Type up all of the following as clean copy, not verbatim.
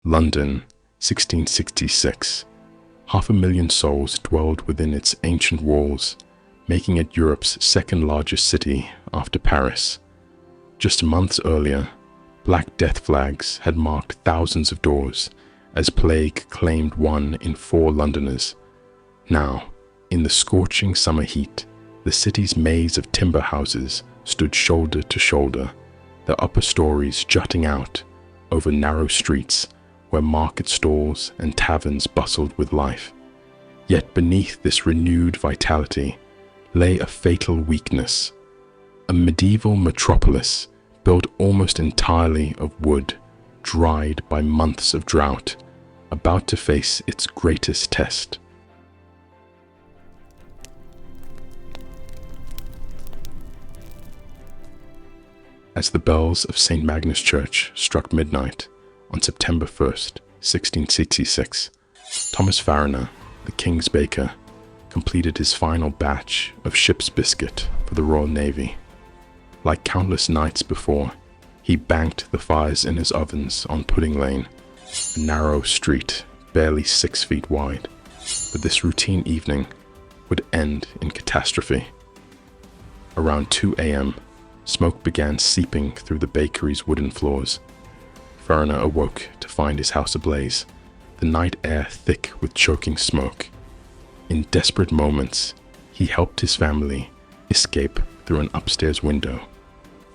London, 1666. 500,000 souls dwelled within its ancient walls, making it Europe's second largest city after Paris. Just months earlier, Black Death flags had marked thousands of doors as plague claimed 1 in 4 Londoners. Now, in the scorching summer heat, the city's maze of timber houses stood shoulder to shoulder, their upper stories jutting out over narrow streets where market stalls and taverns bustled with life. Yet beneath this renewed vitality lay a fatal weakness. A medieval metropolis built almost entirely of wood, dried by months of drought, about to face its greatest test. As the bells of St. Magnus Church struck midnight on September 1st, 1666, Thomas Fariner, the King's baker, completed his final batch of ship's biscuit for the Royal Navy. Like countless nights before, he banked the fires in his ovens on Pudding Lane, a narrow street barely 6 feet wide. But this routine evening would end in catastrophe. Around 2 a.m., smoke began seeping through the bakery's wooden floors. Fariner awoke to find his house ablaze, the night air thick with choking smoke. In desperate moments, he helped his family escape through an upstairs window,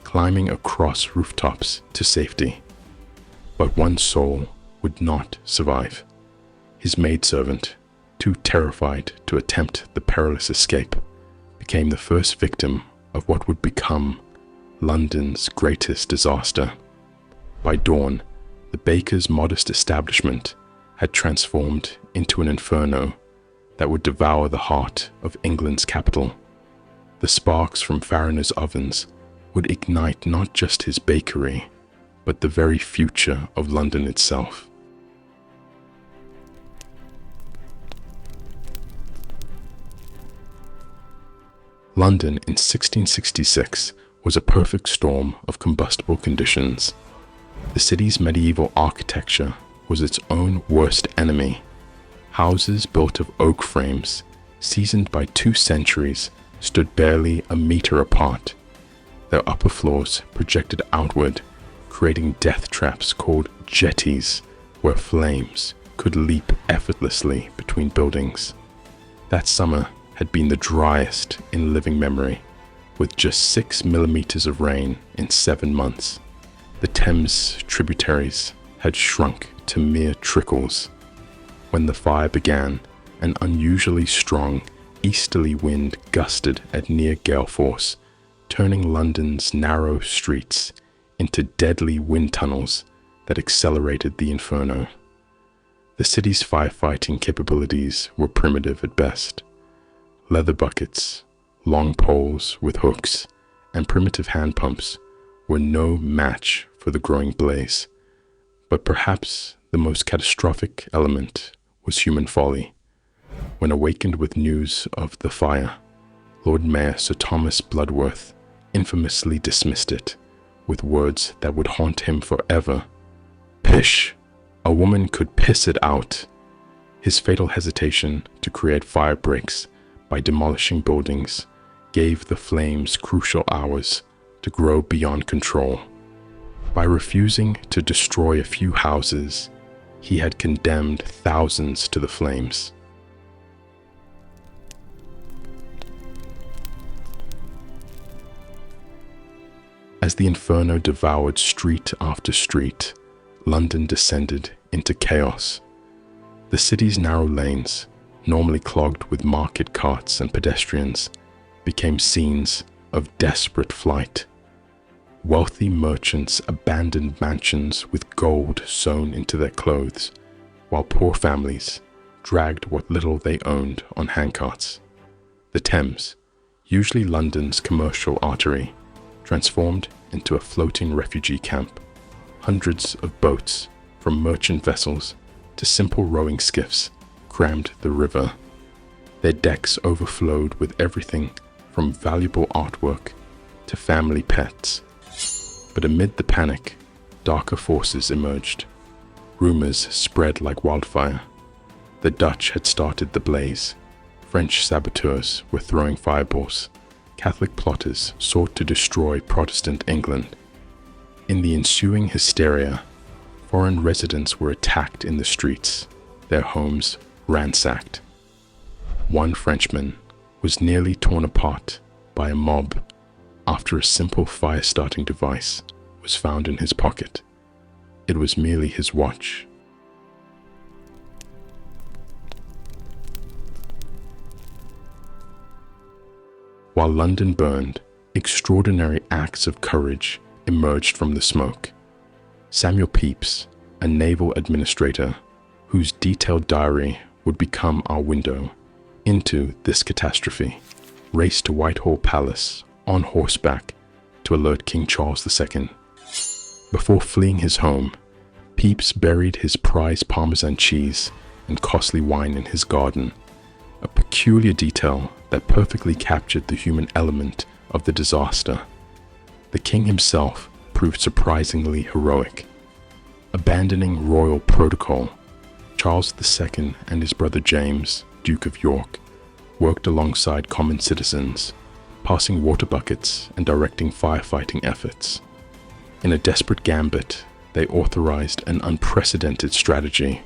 climbing across rooftops to safety. But one soul would not survive. His maidservant, too terrified to attempt the perilous escape, became the first victim of what would become London's greatest disaster. By dawn, the baker's modest establishment had transformed into an inferno that would devour the heart of England's capital. The sparks from Fariner's ovens would ignite not just his bakery, but the very future of London itself. London in 1666 was a perfect storm of combustible conditions. The city's medieval architecture was its own worst enemy. Houses built of oak frames, seasoned by 2 centuries, stood barely a meter apart. Their upper floors projected outward, creating death traps called jetties, where flames could leap effortlessly between buildings. That summer had been the driest in living memory, with just 6 millimeters of rain in 7 months. The Thames tributaries had shrunk to mere trickles. When the fire began, an unusually strong easterly wind gusted at near gale force, turning London's narrow streets into deadly wind tunnels that accelerated the inferno. The city's firefighting capabilities were primitive at best. Leather buckets, long poles with hooks, and primitive hand pumps were no match for the growing blaze. But perhaps the most catastrophic element was human folly. When awakened with news of the fire, Lord Mayor Sir Thomas Bloodworth infamously dismissed it with words that would haunt him forever. Pish! A woman could piss it out. His fatal hesitation to create fire breaks by demolishing buildings gave the flames crucial hours to grow beyond control. By refusing to destroy a few houses, he had condemned thousands to the flames. As the inferno devoured street after street, London descended into chaos. The city's narrow lanes, normally clogged with market carts and pedestrians, became scenes of desperate flight. Wealthy merchants abandoned mansions with gold sewn into their clothes, while poor families dragged what little they owned on handcarts. The Thames, usually London's commercial artery, transformed into a floating refugee camp. Hundreds of boats, from merchant vessels to simple rowing skiffs, crammed the river. Their decks overflowed with everything from valuable artwork to family pets. But amid the panic, darker forces emerged. Rumors spread like wildfire. The Dutch had started the blaze. French saboteurs were throwing fireballs. Catholic plotters sought to destroy Protestant England. In the ensuing hysteria, foreign residents were attacked in the streets, their homes ransacked. One Frenchman was nearly torn apart by a mob after a simple fire-starting device was found in his pocket. It was merely his watch. While London burned, extraordinary acts of courage emerged from the smoke. Samuel Pepys, a naval administrator whose detailed diary would become our window into this catastrophe, raced to Whitehall Palace on horseback to alert King Charles II. Before fleeing his home, Pepys buried his prized Parmesan cheese and costly wine in his garden, a peculiar detail that perfectly captured the human element of the disaster. The king himself proved surprisingly heroic. Abandoning royal protocol, Charles II and his brother James, Duke of York, worked alongside common citizens, passing water buckets and directing firefighting efforts. In a desperate gambit, they authorized an unprecedented strategy,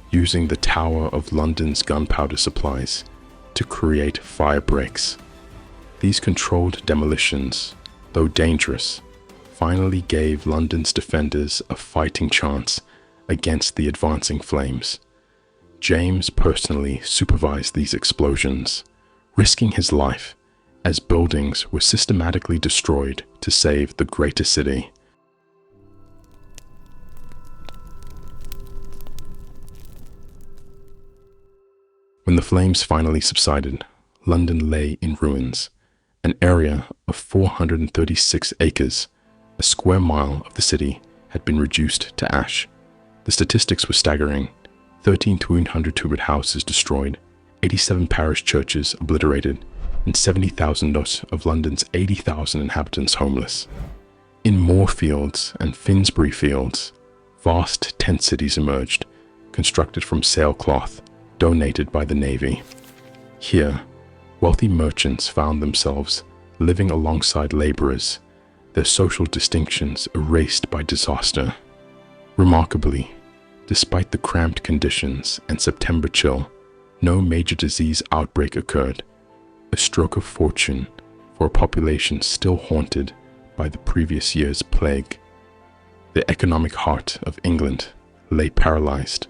using the Tower of London's gunpowder supplies to create fire breaks. These controlled demolitions, though dangerous, finally gave London's defenders a fighting chance against the advancing flames. James personally supervised these explosions, risking his life as buildings were systematically destroyed to save the greater city. When the flames finally subsided, London lay in ruins. An area of 436 acres, a square mile of the city, had been reduced to ash. The statistics were staggering. 13 200 houses destroyed, 87 parish churches obliterated, and 70,000 of London's 80,000 inhabitants homeless. In Moorfields and Finsbury Fields, vast tent cities emerged, constructed from sailcloth donated by the Navy. Here, wealthy merchants found themselves living alongside laborers, their social distinctions erased by disaster. Remarkably, despite the cramped conditions and September chill, no major disease outbreak occurred, a stroke of fortune for a population still haunted by the previous year's plague. The economic heart of England lay paralyzed.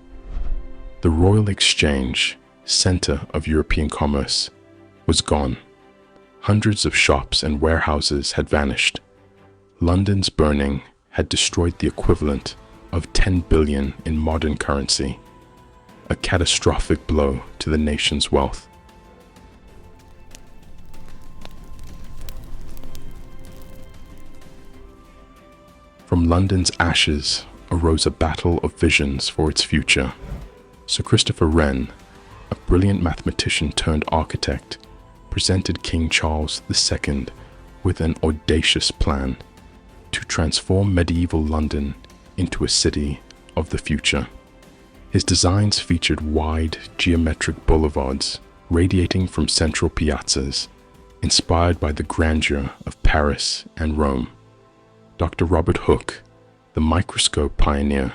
The Royal Exchange, center of European commerce, was gone. Hundreds of shops and warehouses had vanished. London's burning had destroyed the equivalent of 10 billion in modern currency, a catastrophic blow to the nation's wealth. From London's ashes arose a battle of visions for its future. Sir Christopher Wren, a brilliant mathematician turned architect, presented King Charles II with an audacious plan to transform medieval London into a city of the future. His designs featured wide, geometric boulevards radiating from central piazzas, inspired by the grandeur of Paris and Rome. Dr. Robert Hooke, the microscope pioneer,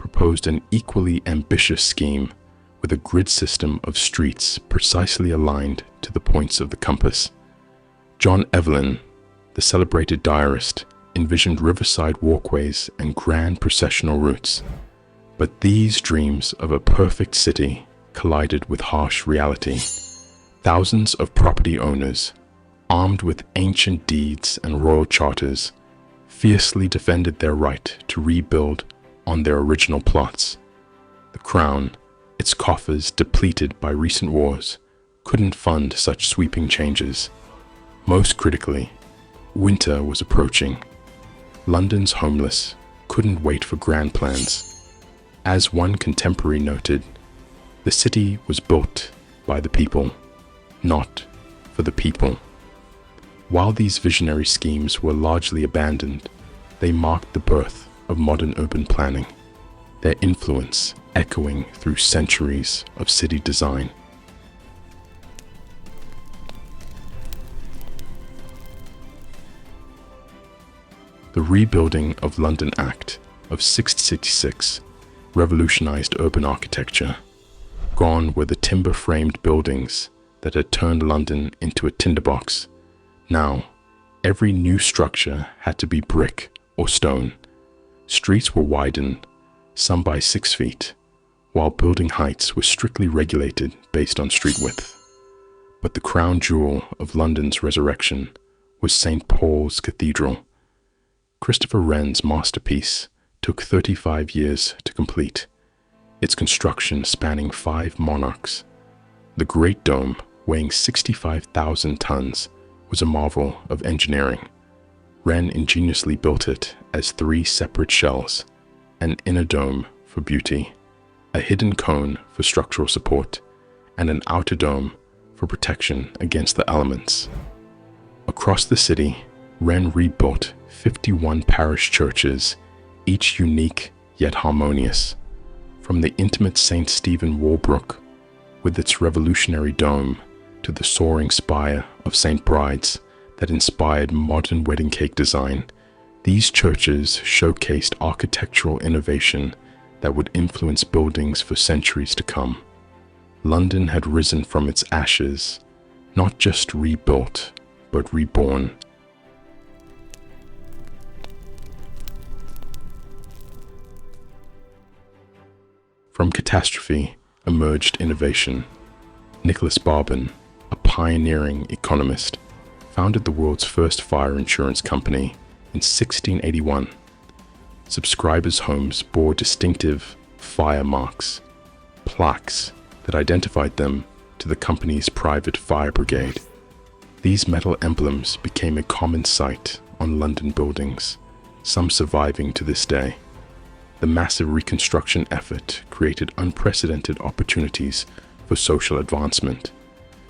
proposed an equally ambitious scheme with a grid system of streets precisely aligned to the points of the compass. John Evelyn, the celebrated diarist, envisioned riverside walkways and grand processional routes. But these dreams of a perfect city collided with harsh reality. Thousands of property owners, armed with ancient deeds and royal charters, fiercely defended their right to rebuild on their original plots. The Crown, its coffers depleted by recent wars, couldn't fund such sweeping changes. Most critically, winter was approaching. London's homeless couldn't wait for grand plans. As one contemporary noted, the city was built by the people, not for the people. While these visionary schemes were largely abandoned, they marked the birth of modern urban planning. their influence echoing through centuries of city design. The Rebuilding of London Act of 1666 revolutionized urban architecture. Gone were the timber-framed buildings that had turned London into a tinderbox. Now, every new structure had to be brick or stone. Streets were widened, some by 6 feet, while building heights were strictly regulated based on street width. But the crown jewel of London's resurrection was St. Paul's Cathedral. Christopher Wren's masterpiece took 35 years to complete, its construction spanning 5 monarchs. The Great Dome, weighing 65,000 tons, was a marvel of engineering. Wren ingeniously built it as 3 separate shells, an inner dome for beauty, a hidden cone for structural support, and an outer dome for protection against the elements. Across the city, Wren rebuilt 51 parish churches, each unique yet harmonious. From the intimate St. Stephen Walbrook, with its revolutionary dome, to the soaring spire of St. Bride's that inspired modern wedding cake design, these churches showcased architectural innovation that would influence buildings for centuries to come. London had risen from its ashes, not just rebuilt, but reborn. From Catastrophe emerged innovation. Nicholas Barbon, a pioneering economist, founded the world's first fire insurance company in 1681. Subscribers' homes bore distinctive fire marks, plaques that identified them to the company's private fire brigade. These metal emblems became a common sight on London buildings, some surviving to this day. The massive reconstruction effort created unprecedented opportunities for social advancement.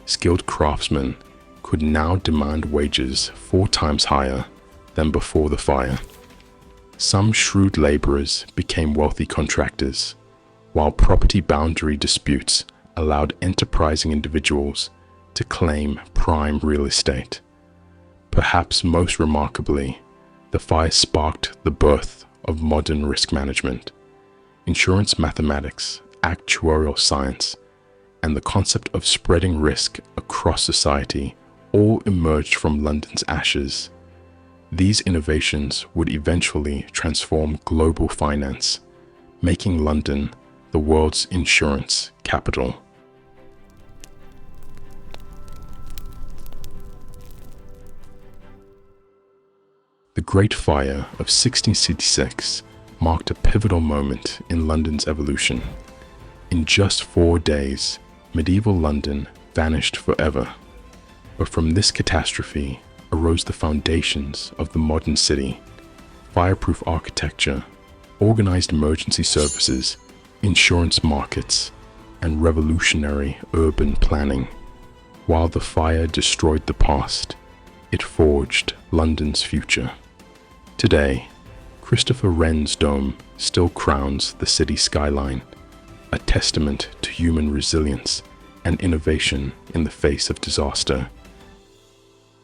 Skilled craftsmen could now demand wages 4 times higher than before the fire. Some shrewd laborers became wealthy contractors, while property boundary disputes allowed enterprising individuals to claim prime real estate. Perhaps most remarkably, the fire sparked the birth of modern risk management. Insurance mathematics, actuarial science, and the concept of spreading risk across society all emerged from London's ashes. These innovations would eventually transform global finance, making London the world's insurance capital. The Great Fire of 1666 marked a pivotal moment in London's evolution. In just 4 days, medieval London vanished forever. But from this catastrophe arose the foundations of the modern city: fireproof architecture, organized emergency services, insurance markets, and revolutionary urban planning. While the fire destroyed the past, it forged London's future. Today, Christopher Wren's dome still crowns the city skyline, a testament to human resilience and innovation in the face of disaster.